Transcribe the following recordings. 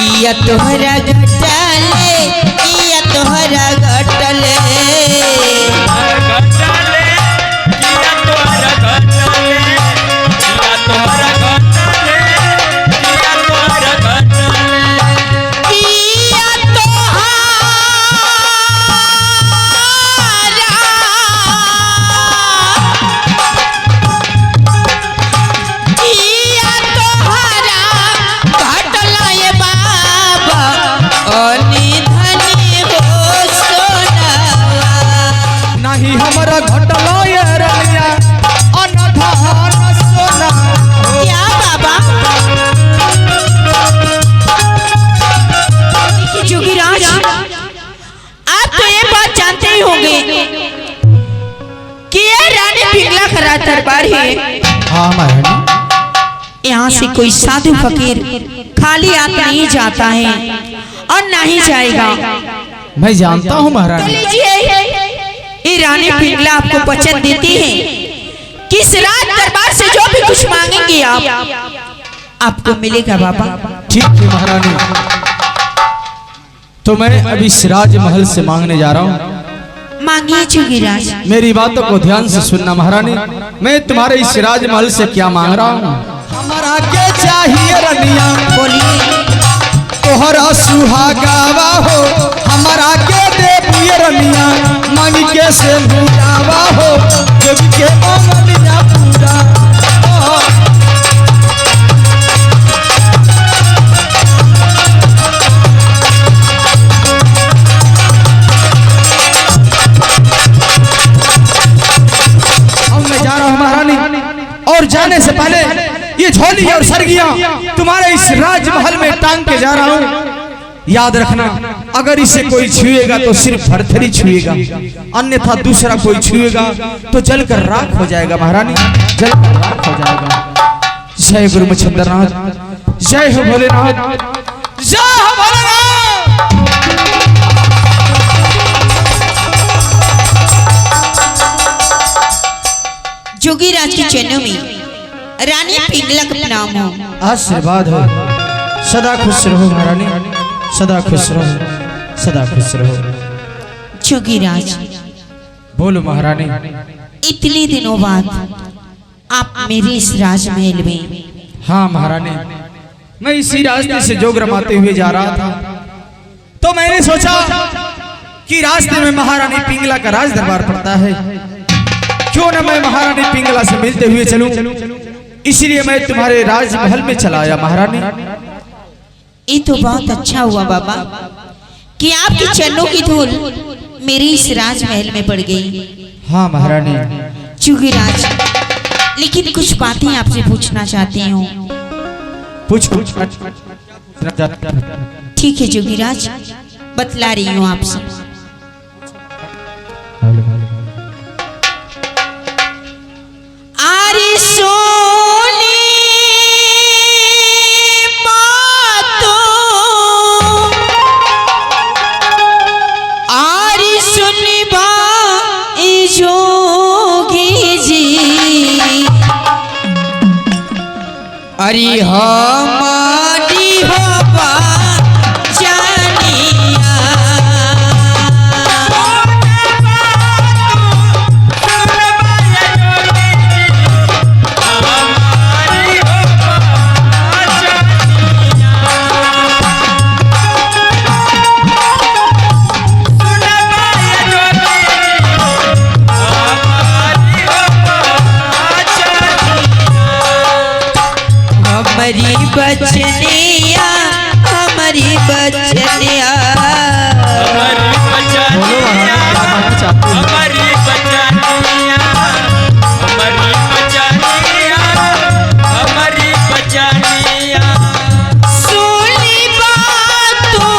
किया तोहरा घटले किया तोहरा घटले दरबार है। हाँ महारानी। यहाँ से कोई साधु फकीर खाली हाथ नहीं जाता है और नहीं जाएगा। मैं जानता हूँ महारानी। ये रानी पिंगला आपको वचन देती है कि इस राज दरबार से जो भी कुछ मांगेंगे आप आपको मिलेगा बाबा। ठीक है महारानी, तो मैं अभी सिराज महल से मांगने जा रहा हूँ। मांगिए जोगीराज। मेरी बातों को ध्यान से सुनना महारानी। मैं तुम्हारे इस सिराज महल से क्या मांग रहा हूँ। हमारा के चाहिए रनिया, बोलिए। तोहरा सुहागावा हो, हमारा के देविए रनिया, मांग के से भूलावा हो, जब के मांगनिया पूरा। और जाने से पहले ये झोली और सरगिया तुम्हारे इस राजमहल में टांग के जा रहा हूँ। याद रखना, अगर इसे कोई छुएगा तो सिर्फ भरथरी छुएगा, अन्यथा दूसरा कोई छुएगा तो जलकर राख हो जाएगा महारानी, जलकर राख हो जाएगा। जय गुरु मच्छिंद्रनाथ, जय हो भोलेनाथ, जय हो भोलेनाथ। जोगीराज के चरणों में रानी पिंगला का नाम हो। आशीर्वाद हो, सदा खुश रहो महारानी, सदा खुश रहो, सदा खुश रहो। जोगीराज बोलो महारानी। इतने दिनों बाद आप मेरे इस राजमहल में। हाँ महारानी, मैं इसी रास्ते से जोग रमाते हुए जा रहा था, तो मैंने सोचा कि रास्ते में महारानी पिंगला का राज दरबार पड़ता है, क्यों न मैं महारानी पिंगला से मिलते हुए चलूं। इसलिए मैं तुम्हारे राजमहल में चला आया महारानी। ये तो बहुत अच्छा हुआ बाबा कि आपके चरणों की धूल मेरे इस राजमहल में पड़ गई। हाँ महारानी। जोगीराज, लेकिन कुछ बातें आपसे पूछना चाहती हूँ। पूछ। ठीक है जोगीराज, बतला रही हूँ आपसे। आरे सोनी बातों, आरे सुनी बाई जोगी जी, अरे हमारी हवा हमारी बचनिया, हमारी बचनिया, हमारी बचनिया, हमारी बचनिया, हमारी बचनिया, हमारी बचनिया। सुनी बातों,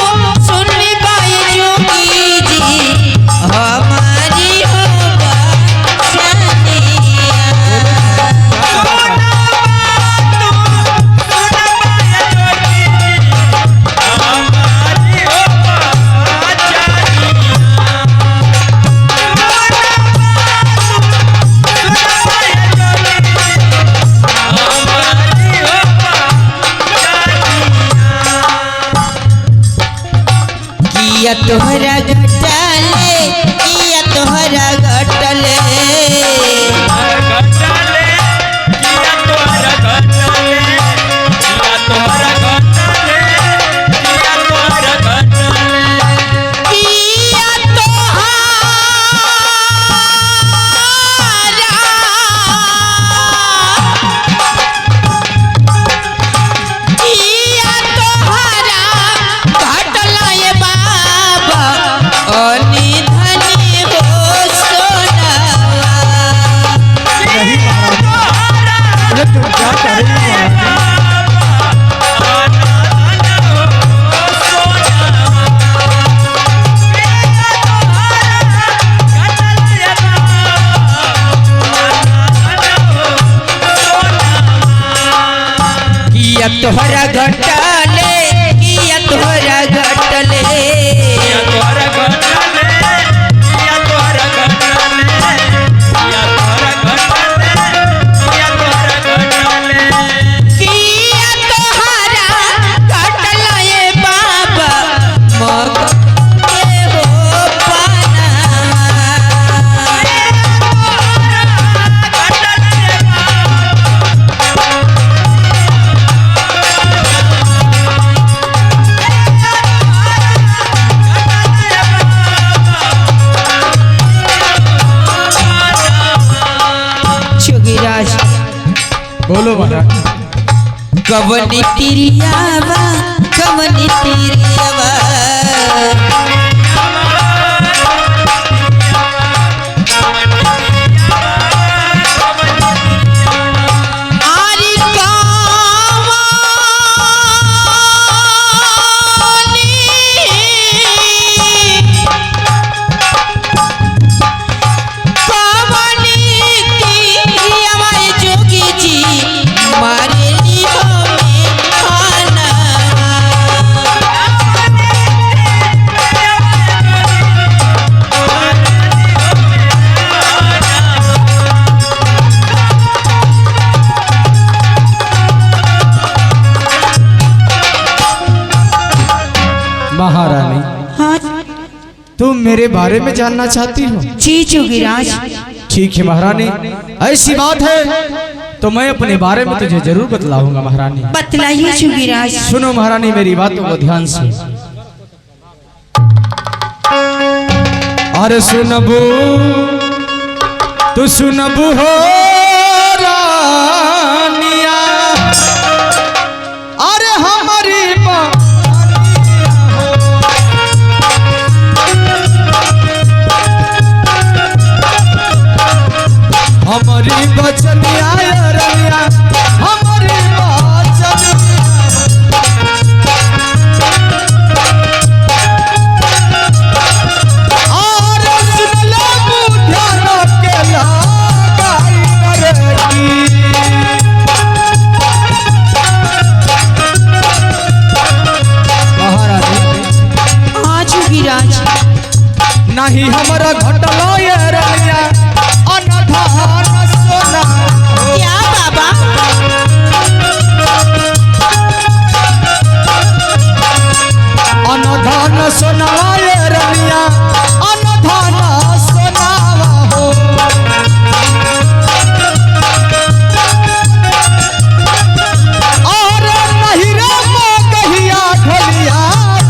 सुनी बाई जोगी जी, हमारी हो बचनिया। हमारी हो किया तोहरा घटले किया तोहरा घटले तोहरा घटले किया तोहरा घटले किया तोहरा घटले किया तोहरा घटले किया तोहरा घटले किया तोहरा घटले किया तोहरा घटले बाबा मग के हो पाना बोलो महाराज कवनी तिरियावा कवनी तिरियावा महारानी। हाँ तुम मेरे बारे में जानना चाहती हो? जी जोगीराज। ठीक है महारानी, ऐसी बात है तो मैं अपने बारे में तुझे जरूर बतलाऊंगा महारानी। बतलाइए जोगीराज। सुनो महारानी मेरी बातों को ध्यान से। अरे सुनबू तू सुनबू हो रानिया, अरे हमारी हमारी बचनिया रनिया हमारी नहीं हमारा घटलो ये रनिया अनधान सोना। क्या बाबा? अनधान सोना ये रनिया अनधान सोना हो। और नहीं रे कहिया ढोलिया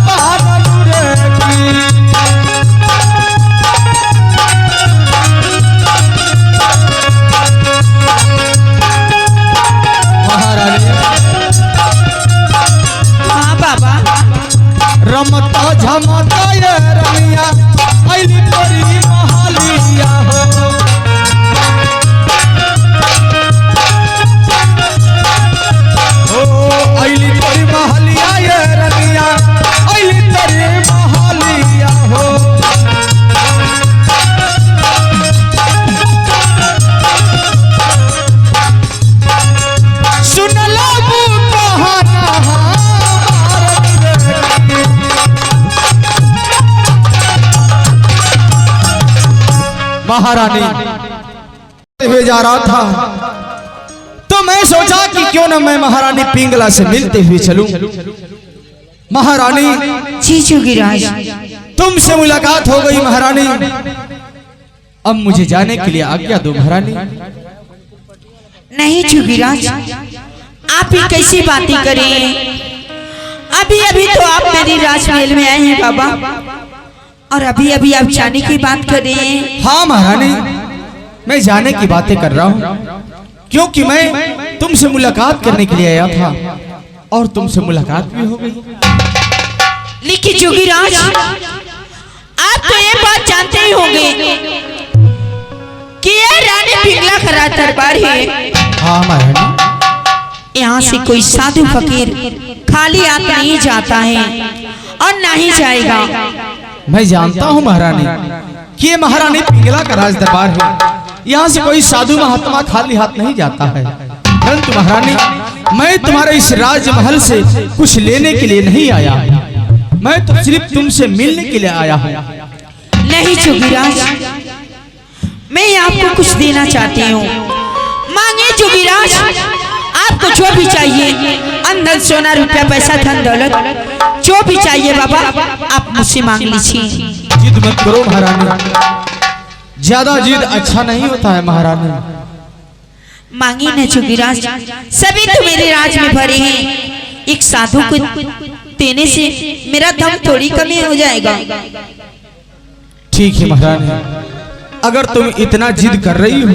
पानू रे की। रमता झमता ये रनिया अली तोरी महालिया हो। अली तोरी महालिया ये रनिया अली तोरी महालिया हो। सुन लो कहाना महारानी हुए जा रहा था तो मैं सोचा कि क्यों ना मैं महारानी पिंगला से मिलते हुए चलूं। महारानी जी जोगीराज। तुमसे मुलाकात हो गई महारानी। अब मुझे जाने के लिए आज्ञा दो महारानी। नहीं जोगीराज, आप ही कैसी बातें करें। अभी अभी तो आप मेरी राजमहल में आए हैं बाबा, और अभी अभी आप जाने की बात कर रहे हैं। हाँ महारानी, मैं जाने की बातें कर रहा हूँ, क्योंकि मैं तुमसे मुलाकात करने के लिए आया था और तुमसे मुलाकात भी हो गई। लेकिन जोगीराज, आप तो ये बात जानते ही होंगे कि ये रानी पिंगला का दरबार है। हाँ महारानी, यहाँ से कोई साधु फकीर खाली हाथ नहीं जाता है और ना ही जाएगा। मैं जानता हूँ महारानी कि ये महारानी पिंगला का राज दरबार है। यहाँ से कोई साधु महात्मा खाली हाथ नहीं जाता है। परंतु महारानी, मैं तुम्हारे इस राजमहल से कुछ लेने के लिए नहीं आया, मैं तो सिर्फ तुमसे मिलने के लिए आया हूँ। नहीं जोगीराज, मैं आपको कुछ देना चाहती हूँ। मांगे जोगीराज, आपको जो भी चाहिए, अंदर सोना रुपया पैसा धन दौलत जो भी चाहिए बाबा, आप मुझसे मांग लीजिए। जिद मत करो महारानी, ज्यादा जिद अच्छा नहीं होता है महारानी। मांगी न जोगीराज, सभी तो मेरे राज में भरे हैं। एक साधु को देने से मेरा धन थोड़ी कमी हो जाएगा। ठीक है महारानी, अगर तुम इतना जिद कर रही हो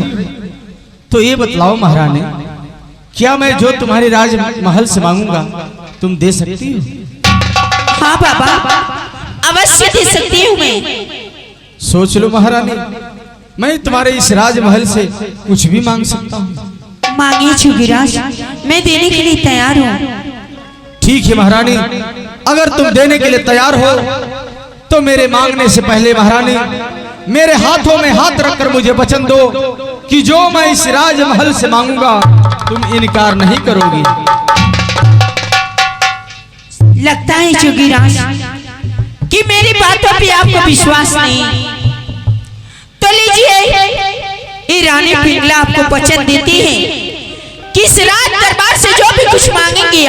तो ये बतलाओ महारानी, क्या मैं जो तुम्हारे राजमहल से मांगूंगा तुम दे सकती हो? हाँ बाबा, अवश्य दे सकती हूँ मैं। सोच लो महारानी, मैं तुम्हारे इस राजमहल से कुछ भी मांग सकता हूँ। मांगिए जोगीराज, मैं देने के लिए तैयार हूँ। ठीक है महारानी, अगर तुम देने के लिए तैयार हो तो मेरे मांगने से पहले महारानी, मेरे हाथों में हाथ रखकर मुझे वचन दो कि जो मैं इस राजमहल से मांगूंगा तुम इनकार नहीं करोगी। लगता है जोगीराज कि मेरी बातों पे आपको विश्वास नहीं, तो लीजिए, ये रानी पिंगला आपको वचन देती है कि इस राज दरबार से जो भी कुछ मांगेंगे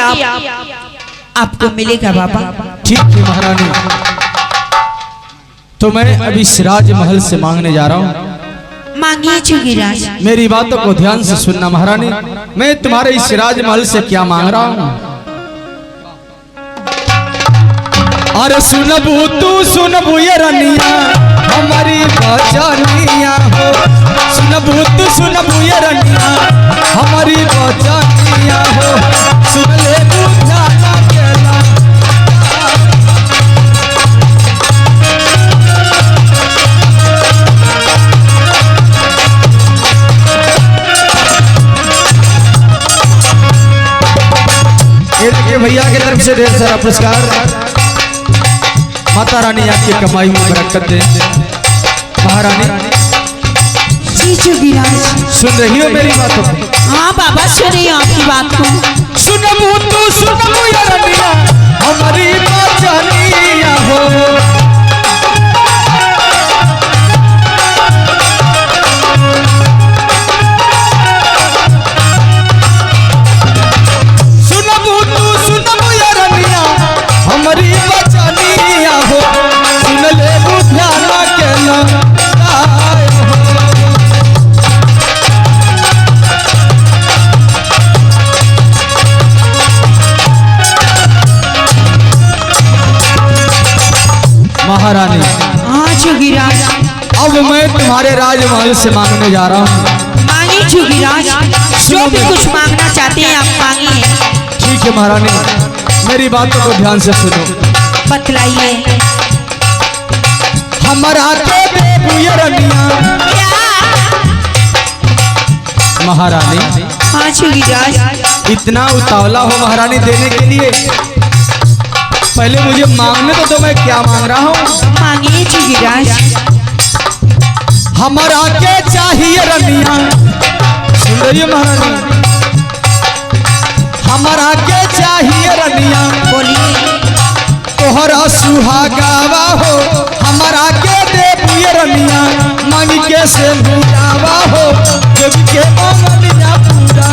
आपको मिलेगा बाबा। ठीक है महारानी, तो मैं अभी इस राजमहल से मांगने जा रहा हूँ। मांगिए जोगीराज। मेरी बातों को ध्यान से सुनना महारानी, मैं तुम्हारे इस राजमहल से क्या मांग रहा हूँ। अरे सुनबू तू सुनबू ये रनिया हमारी बचनिया हो, सुनबू तू सुनबू ये रनिया हमारी बचनिया हो, सुन ले बुझाना केला। ये देखिए भैया की तरफ से ढेर सारा पुरस्कार। माता रानी आपकी कमाई में बरकत दे। महारानी जी जोगीराज, सुन रही हो मेरी बातों को? हाँ बाबा, सुन रही हूँ आपकी बात को। सुनबू तू सुनबू ये रनिया हमारी बचनिया हो, सुनबू तू सुनबू ये रनिया हमारी बचनिया हो, सुन ले बुझाना केला। महारानी, हाँ जोगीराज, अब मैं तुम्हारे राजमहल से मांगने जा रहा हूँ। मांगिए जोगीराज, जो भी कुछ मांगना चाहते हैं आप मांगिए। ठीक है महारानी, मेरी बातों को ध्यान से सुनो। बतलाइए। हमारा के बेबू ये रनिया। महारानी, हाँ जोगीराज। इतना उतावला हो महारानी देने के लिए, पहले मुझे मांगने तो मैं क्या मांग रहा हूँ। मांगिए जोगीराज। हमारा के चाहिए रनिया, सुन रही हो महारानी, हमारा के चाहिए रनिया। बोलिए। तोहरा सुहागावा हो, हमारा के देबू ये रनिया, मांग के से बुलावा हो, जब के मांगनिया पूरा।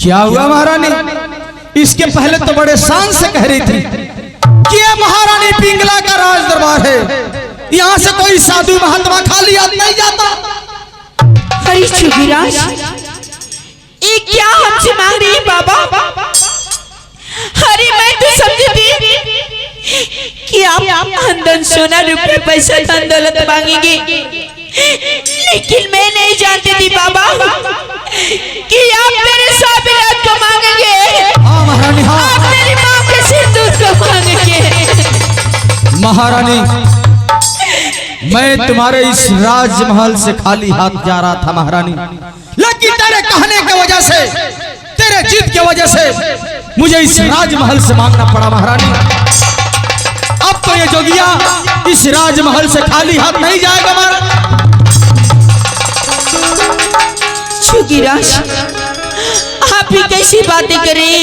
क्या हुआ महारानी? इसके पहले तो बड़े शान से कह रही थी कि ये महारानी पिंगला का राज दरबार है, यहाँ से कोई साधु महात्मा खाली हाथ नहीं जाता। अरे छुगिराज, ये क्या हमसे मांग रही है बाबा? अरे मैं तो समझी थी कि आप धन सोना रुपये पैसा धन दौलत मांगेंगे, लेकिन मैं नहीं जानती थी बाबा कि आप मेरे साबिरात को मांगेंगे। हाँ महारानी, हाँ। आप मेरी माँ के सिंदूर को मांगेंगे। महारानी, मैं तुम्हारे इस राजमहल से खाली हाथ जा रहा था महारानी, लेकिन तेरे कहने की वजह से, तेरे जिद की वजह से मुझे इस राजमहल से मांगना पड़ा महारानी। अब तो ये जोगिया इस राजमहल से खाली हाथ नहीं जाएगा महारानी। छुगिराज, आप भी कैसी बातें करें?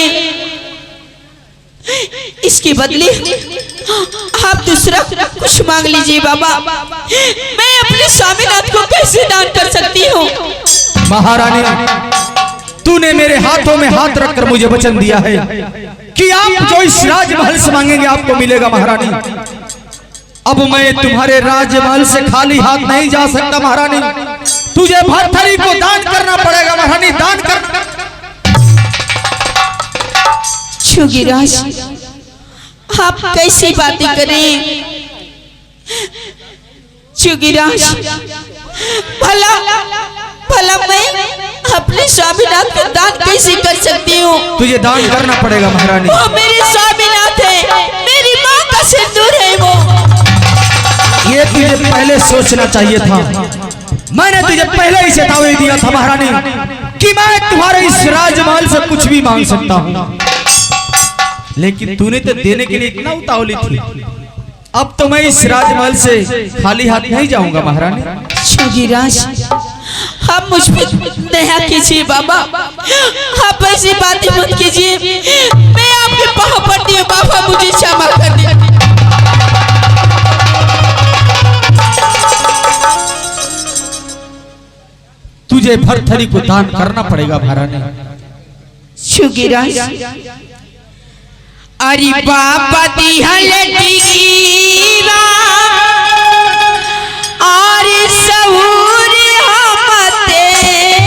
इसके बदले आप दूसरा कुछ मांग लीजिए बाबा। मैं अपने स्वामीनाथ को कैसे दान कर सकती हूँ? महारानी, तूने मेरे हाथों में हाथ रखकर मुझे वचन दिया है कि आप जो इस राजमहल से मांगेंगे आपको मिलेगा महारानी। अब मैं तुम्हारे राजमहल से खाली हाथ नहीं जा सकता महारानी, तुझे भरथरी को दान करना पड़ेगा महारानी, दान कर। छुगिराज, आप कैसी बातें करें? छुगिराज, भला भला मैं अपने स्वामीनाथ को दान कैसे कर सकती हूँ? तुझे दान करना पड़ेगा महारानी। वो मेरे स्वामीनाथ है, मेरी माँ का सिंदूर है वो। ये तुझे पहले सोचना चाहिए था। मैंने तुझे पहले ही चेतावनी दिया था महारानी कि मैं तुम्हारे इस राजमहल से कुछ भी मांग सकता हूँ, लेकिन तूने तो देने के लिए इतना उतावली थी। अब तो मैं इस राजमहल से खाली हाथ नहीं जाऊंगा महारानी। छुगिराज, आप मुझ पर दया कीजिए बाबा, आप ऐसी बातें मत कीजिए। मैं आपके पाँव पड़ती हूँ बाबा, मुझे क्षमा कर दीजिए। तुझे भरथरी को दान करना पड़ेगा महारानी। छुगिराज, अरे बाबा दिहल दीवा और सऊर हमते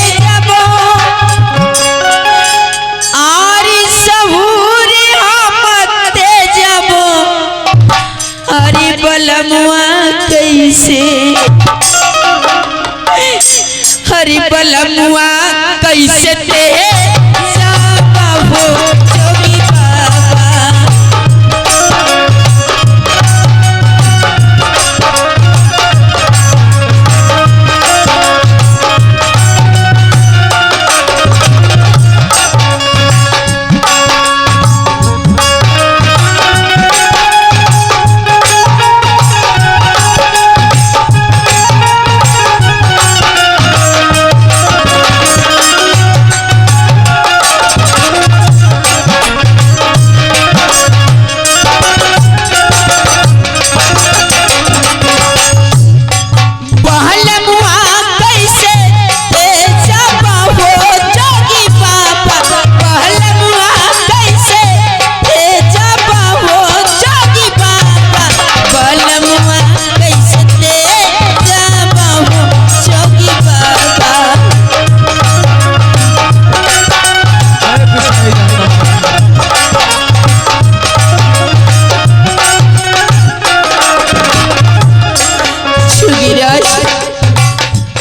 जबो, और सऊर हमते जबो, अरे बलमुआ कैसे, अरे बलमुआ कैसे ते जाबो जोगी बाबा।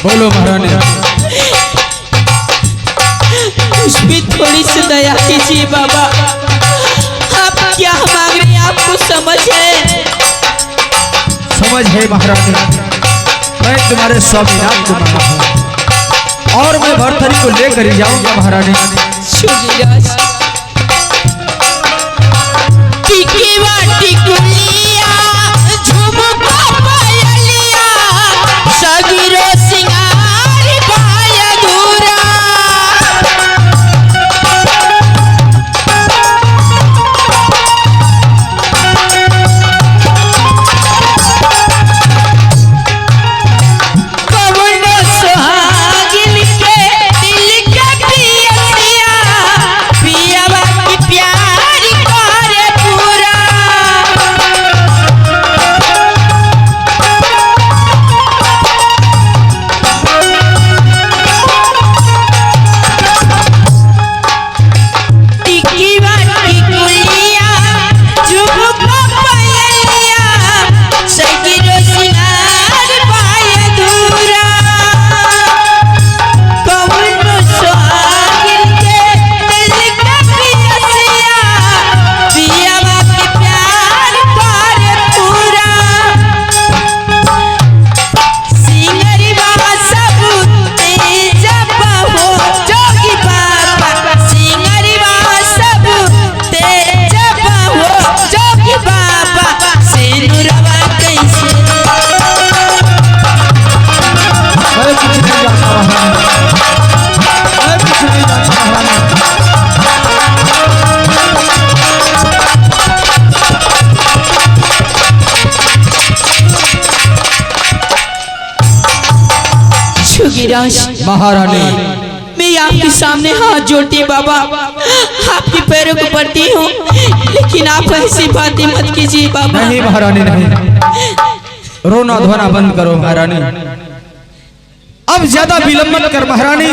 बोलो महारानी। उस पे थोड़ी सी दया कीजिए बाबा। आप क्या मांग रहे हैं, आपको समझ है? समझ है महारानी। मैं तुम्हारे स्वामीनाथ को मांगा हूँ और मैं भरथरी को लेकर ही जाऊंगा महारानी। छुगिराज, टिकिवा टिकुलिया झुमका पायलिया सगिरो सिंगार पाय दूरा। कवनो सुहागिन के दिल के पियसिया मैं कुछ नहीं जानता महारानी। गिराज महारानी, मैं आपके सामने हाथ जोड़ती बाबा, आपके पैरों को पड़ती हूँ, लेकिन आप ऐसी बातें मत कीजिए बाबा। नहीं महारानी नहीं, रोना धोना बंद करो महारानी। अब ज्यादा विलंब मत कर महारानी।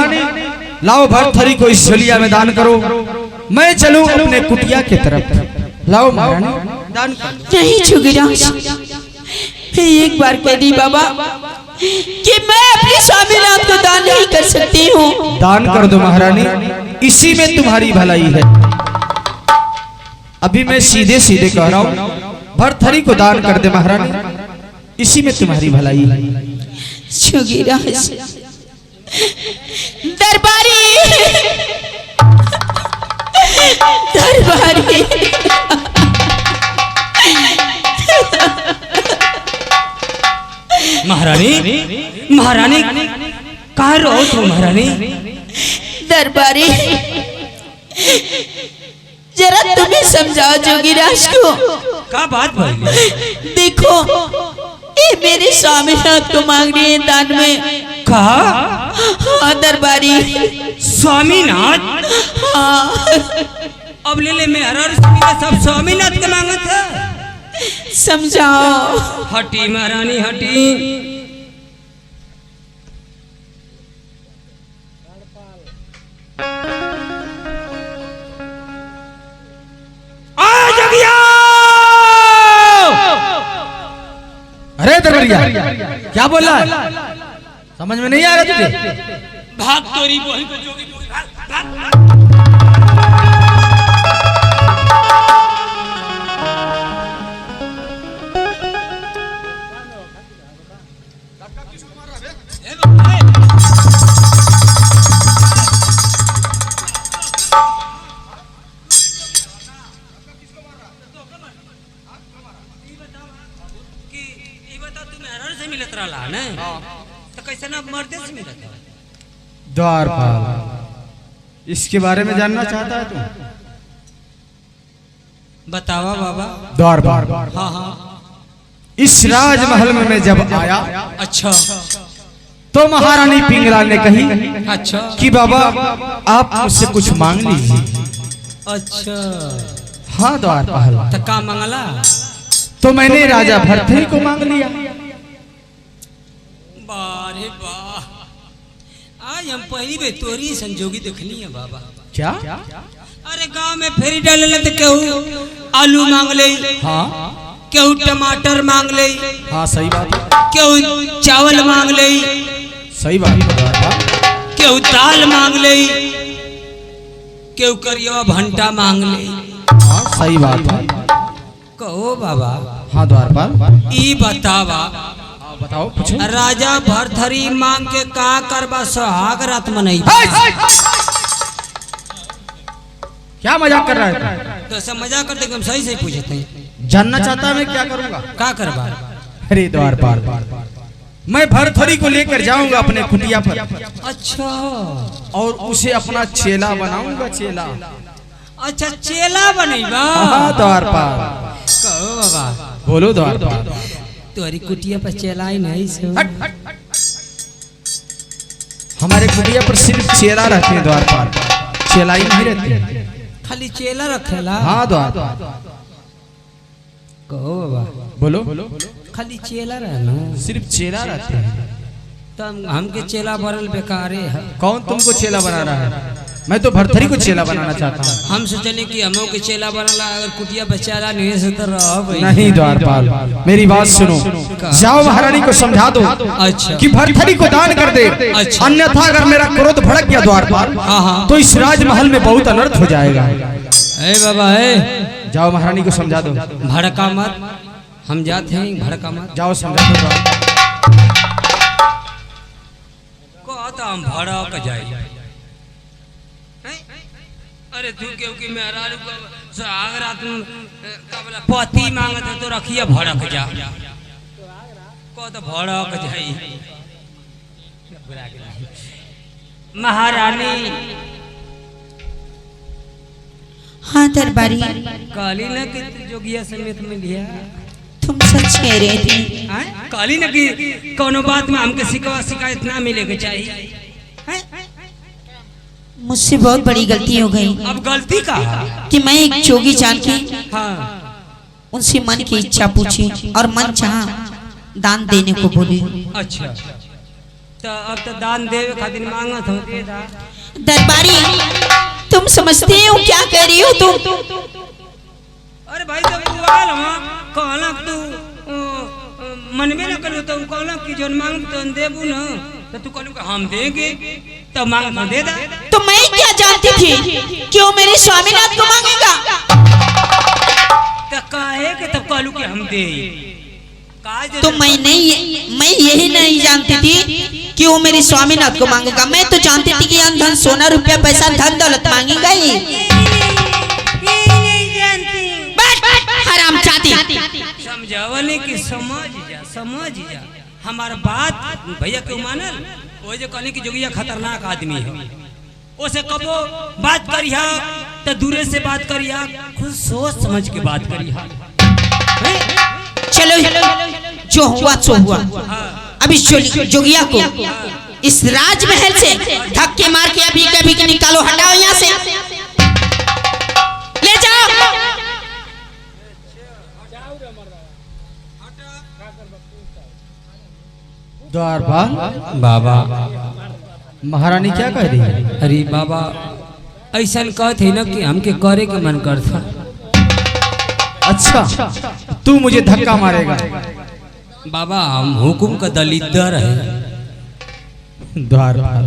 लाओ भरथरी को इस झोलिया में दान करो, मैं चलूं अपने कुटिया की तरफ। लाओ महारानी दान करो। नहीं छुगिराज, एक बार कह दी बाबा कि मैं अपने स्वामीनाथ को दान नहीं कर सकती हूँ। दान कर दो महारानी, इसी में तुम्हारी भलाई है। अभी मैं सीधे सीधे कह रहा हूँ, भरथरी को दान कर दे महारानी, इसी में तुम्हारी भलाई है। छुगिराज दरबारी, दरबारी महारानी, महारानी कहाँ रहो तुम महारानी? दरबारी जरा तुम्हें समझाओ जोगीराज को। क्या बात भाई? देखो ये मेरे स्वामीनाथ को मांग रही है दान में। कहा? हाँ दरबारी। स्वामीनाथ? हाँ। अब ले मैं सब स्वामीनाथ के मांगा था। समझाओ। हटी महारानी हटी। अरे दरबारिया क्या बोल रहा है? समझ में नहीं आ रहा तुझे? भाग तोरी बहन को जोगी भाग। द्वारपाल, इसके बारे में जानना चाहता है तू? बतावा बाबा। द्वारपाल, हाँ हाँ। इस राजमहल में मैं जब आया, अच्छा, तो महारानी पिंगला ने कही अच्छा कि बाबा आप मुझसे कुछ मांग लीजिए। अच्छा हाँ द्वारपाल, तो का मंगला? तो मैंने राजा भरथरी को मांग लिया। बारे वाह, आज हम पहली बार तोरी संजोगी देखनी है बाबा। क्या? अरे गांव में फेरी डाले तो केहू आलू मांग ले, हाँ केहू टमाटर मांग ले, हाँ सही बात है, केहू चावल मांग ले, सही बात है द्वारपाल। केहू दाल मांग ले, केहू करिया भंटा मांग ले। हाँ सही बात है। कहो बाबा। हाँ द्वारपाल, ई बतावा, बताओ पूछो। राजा भरथरी मांग के का करबा सुहाग रात मनई? क्या मजाक कर रहा है? तो सब मजाक करते हम सही सही पूछते हैं। जानना चाहता है मैं क्या करूंगा? का करबा? अरे द्वारपाल, मैं भरथरी को लेकर जाऊंगा अपने कुटिया पर। अच्छा, और उसे अपना चेला बनाऊंगा। चेला? अच्छा चेला बनेगा? हाँ द्वारपाल। कहो बाबा। बोलो द्वारपाल। तोरी कुटिया पर चेला ही नहीं सो। हमारे कुटिया पर सिर्फ चेला रहते हैं द्वारपाल, चेला ही नहीं रहती। खाली चेला रखेला? हाँ द्वारपाल। कहो बाबा। बोलो। खाली चेला रहना? सिर्फ चेला रहते हैं। तब हमके चेला भरल बेकारे है। कौन तुमको चेला बना रहा है? मैं तो भरथरी को चेला बनाना चाहता हूँ। हम सोचने कि हमों के चेला बनला, अगर कुटिया पर चेला नहीं से तो रह। नहीं द्वारपाल, मेरी बात सुनो। जाओ महारानी को समझा दो अच्छा कि भरथरी को दान कर दे। अच्छा। अन्यथा अगर मेरा क्रोध भड़क गया द्वारपाल, हाँ। तो इस राजमहल में बहुत अनर्थ हो जाएगा। ए बाबा है, जाओ महारानी को समझा दो। भड़का मत, हम जाते हैं, भड़का मत। जाओ समझा दो। कहता हम भड़क जाए। अरे तू क्योंकि मेरा सुहाग रात पति मांगत तो रखिए भड़क जा। को तो भड़क जाई। महारानी हाँ दरबारी, काली न कि जोगिया समेत में लिया। तुम सच कह रहे थे। काली न कि कोनो बात में हमके शिकायत ना मिले के चाहिए। मुझसे बहुत बड़ी गलती हो गई। अब गलती का कि मैं एक जोगी जान के हाँ उनसे मन की इच्छा पूछी और मन चाहा दान देने को बोली। अच्छा तो अब तो दान देवे खातिर मांगा था। दरबारी तुम समझते हो क्या कह रही हो तुम? अरे भाई जब तू आल वहाँ कहला तू मन में न करो तो कहला कि जो मांग तो देबू न तो तू कहलू हम देंगे तो मांग तो दे दा। तो मैं क्या जानती थी कि वो मेरे स्वामीनाथ को मांगेगा? तो काहे के तब कहलू कि हम दे। तो मैं यही नहीं जानती थी कि वो मेरे स्वामीनाथ को मांगेगा। मैं तो जानती थी कि अन धन सोना रुपया पैसा धन दौलत मांगेगा ही। हराम जाती समझावने की समझ जा हमारा बात भैया क्यों मानल। वो जो कहने की जोगिया खतरनाक आदमी है उसे कबो बात करिया तो दूरे से बात करिया, खुद सोच समझ के बात करिया। चलो जो हुआ सो हुआ। अब इस जोगिया को इस राजमहल से धक्के मार के अभी कभी के निकालो, हटाओ यहाँ से, ले जाओ। द्वारपाल बाबा महारानी क्या कह रही है? अरे बाबा ऐसा कहते ना कि हमके करे के मन करता। अच्छा तू मुझे धक्का मारेगा? बाबा हम हुकुम का दलिद्दर है। द्वारपाल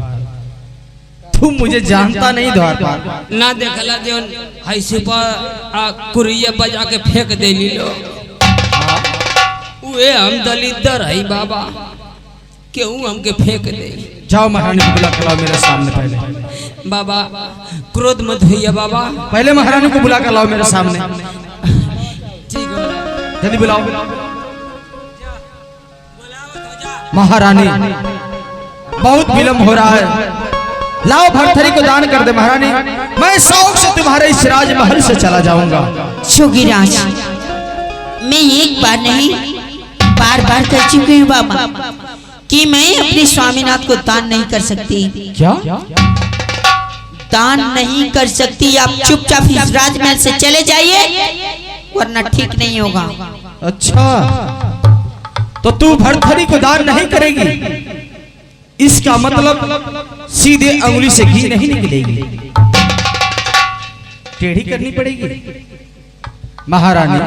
तू मुझे जानता नहीं द्वारपाल। ना देखला जो ऐसे पर कुरिया बजा के फेंक दे ली लो वे हम दलिद्दर है बाबा, क्यों हमके फेंक दे। जाओ महारानी को बुला कर लाओ मेरे सामने। पहले बाबा क्रोध मत भैया बाबा, पहले महारानी को बुला कर लाओ मेरे सामने। ठीक है जल्दी बुलाओ। महारानी बहुत विलम्ब हो रहा है, लाओ भरथरी को दान कर दे। महारानी मैं शौक से तुम्हारे इस राजमहल से चला जाऊंगा। जोगीराज मैं एक बार नहीं बार बार कह चुकी हूँ बाबा कि मैं अपने स्वामीनाथ को दान नहीं कर सकती। क्या दान नहीं कर सकती? आप चुपचाप इस राजमहल से चले जाइए वरना ठीक नहीं होगा। अच्छा तो तू भरथरी को दान नहीं करेगी, इसका मतलब सीधे अंगुली से घी नहीं निकलेगी, टेढ़ी करनी पड़ेगी। महारानी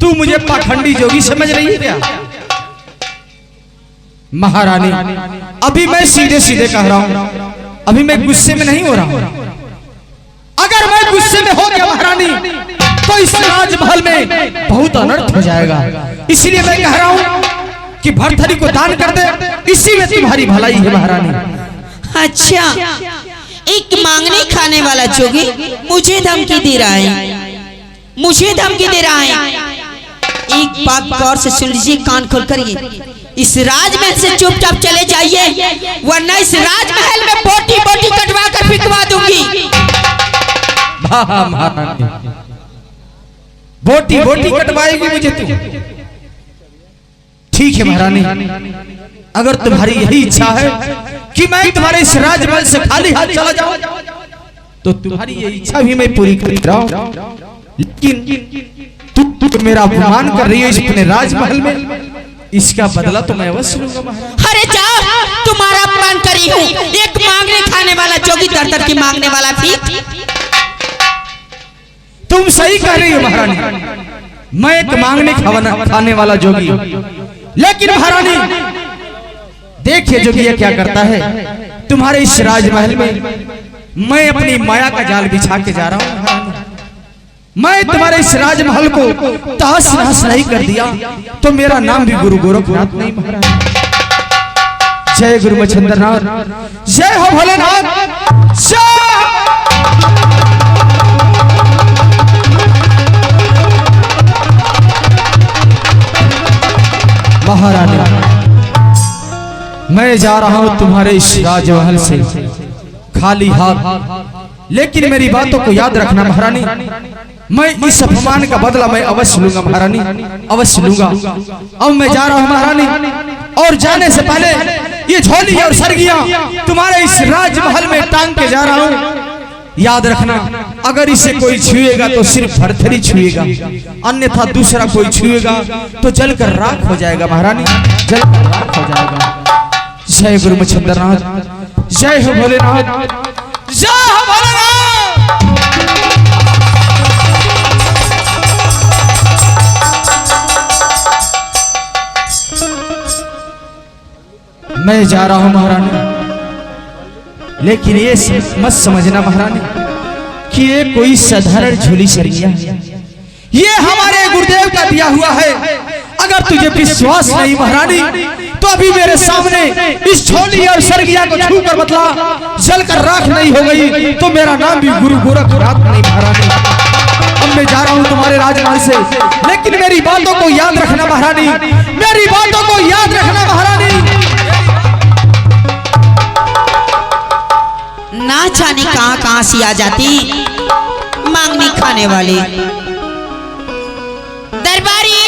तू मुझे पाखंडी जोगी समझ रही है क्या? महारानी अभी मैं सीधे सीधे कह रहा हूं, अभी मैं गुस्से में नहीं हो रहा हूं। अगर मैं गुस्से में हो गया महारानी तो इस राजमहल में बहुत अनर्थ हो जाएगा। इसलिए मैं कह रहा हूं कि भरथरी को दान कर दे, इसी में तुम्हारी भलाई है महारानी। अच्छा एक मांगने खाने वाला जोगी मुझे धमकी दे रहा है, मुझे धमकी दे रहा है। एक बात गौर से सुन लीजिए, कान खोल करिए। इस राजमहल से चुपचाप चले जाइए वरना इस राजमहल में बोटी बोटी कटवा कर फिकवा दूंगी। बोटी बोटी कटवाएगी मुझे तू? ठीक है महारानी, अगर तुम्हारी यही इच्छा है कि मैं तुम्हारे इस राजमहल से खाली हाथ चला जाऊं तो तुम्हारी ये इच्छा भी मैं पूरी कर रहा हूं। लेकिन तू मेरा अपमान कर रही है इस अपने राजमहल में, इसका बदला तो मैं अवश्य लूंगा महाराज। अरे जाओ, तुम्हारा अपमान करी हूँ। एक मांगने खाने वाला जोगी दर दर की मांगने वाला थी। तुम सही कह रही हो महारानी, मैं एक मांगने खाने वाला जोगी, लेकिन महारानी देखिए जोगी क्या करता है तुम्हारे इस राजमहल में। मैं अपनी माया का जाल बिछा के जा रहा हूँ। मैं तुम्हारे इस राजमहल को तहस नहस नहीं कर दिया तो मेरा नाम भी गुरु गोरखनाथ नहीं महाराज। जय गुरु मच्छिंद्रनाथ, जय हो भोलेनाथ, जय। महारानी मैं जा रहा हूँ तुम्हारे इस राजमहल से खाली हाथ, लेकिन मेरी बातों को याद रखना महारानी। मैं इस अपमान का बदला मैं अवश्य लूंगा महारानी, अवश्य लूंगा। अब मैं जा रहा हूँ महारानी, और जाने से पहले ये झोली और सरगिया तुम्हारे इस राजमहल में टांग के जा रहा हूँ। याद रखना, अगर इसे कोई छुएगा तो सिर्फ भरथरी छुएगा, अन्यथा दूसरा कोई छुएगा तो जलकर राख हो जाएगा महारानी, जलकर राख हो जाएगा। जय गुरु मच्छिंद्रनाथ, जय हो भोलेनाथ, जय हो भोलेनाथ। मैं जा रहा हूं महारानी, लेकिन ये मत समझना महारानी कि ये कोई साधारण झोली सरगिया, ये हमारे गुरुदेव का दिया हुआ है। अगर तुझे विश्वास नहीं महारानी तो अभी मेरे सामने इस झोली और सरगिया को छू कर बतला, जलकर राख नहीं हो गई तो मेरा नाम भी गुरु गोरखनाथ नहीं महारानी। अब मैं जा रहा हूँ तुम्हारे राजमहल से, लेकिन मेरी बातों को याद रखना महारानी, मेरी बातों को याद रखना महारानी। ना जाने कहां कहां से आ जाती मांगनी खाने वाली दरबारी